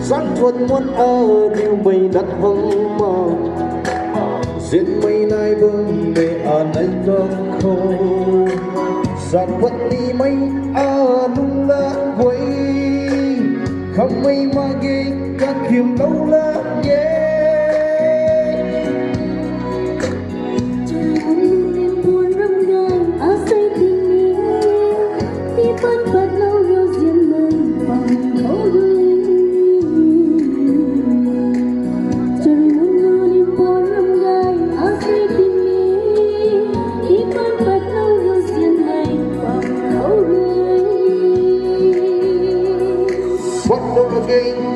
Giang thuần muôn điều mây đặt hông màu diễn mây lai vương về này con khô giang quất đi mây lung la quay không mây mà ghê các khiêm lâu la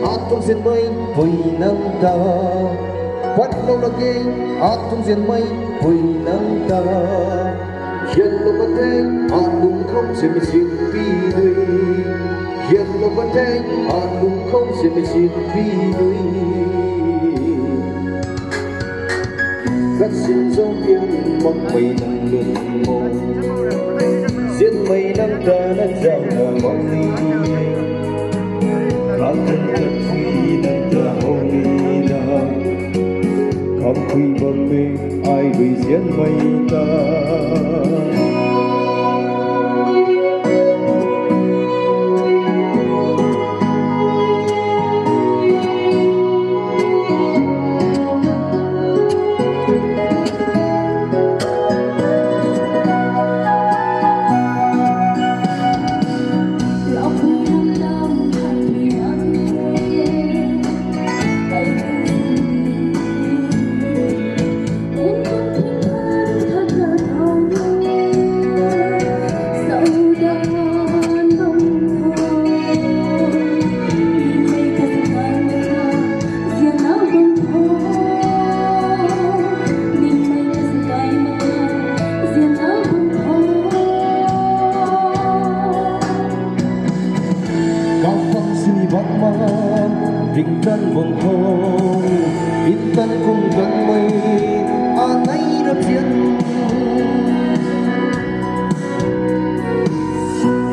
Atung diên mây vui nắng ta quát lâu là ghê atung diên mây vui nắng ta hiện lâu vẫn thế atung không sẽ bị xin pi đuôi hiện lâu vẫn thế atung không sẽ bị xin pi đuôi các xin dấu yên mong mây nắng đường mong diên mây nắng ta nắng giàu là mong đi Akan terkui dan terhormina Kam kui berme ai lui zian mai ta Vinh tân vòng hông ít tân cùng gần mây nay đập chiến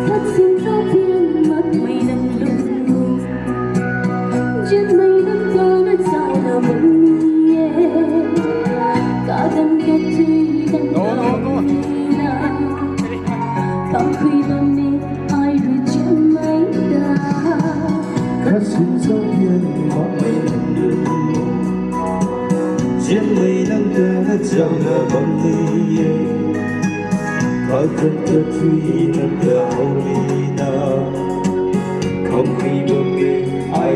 thật xin giáo viên mắt mây nâng lưng trên mây nâng cao đất sao là mừng cả gần kết chi đằng nào cảm khi lần đi ai rồi trên mây ta các xin giáo viên Diên mây nắng ta đã giàu là bóng ly Có thân ta truy nắng ta hồng ly na Không khi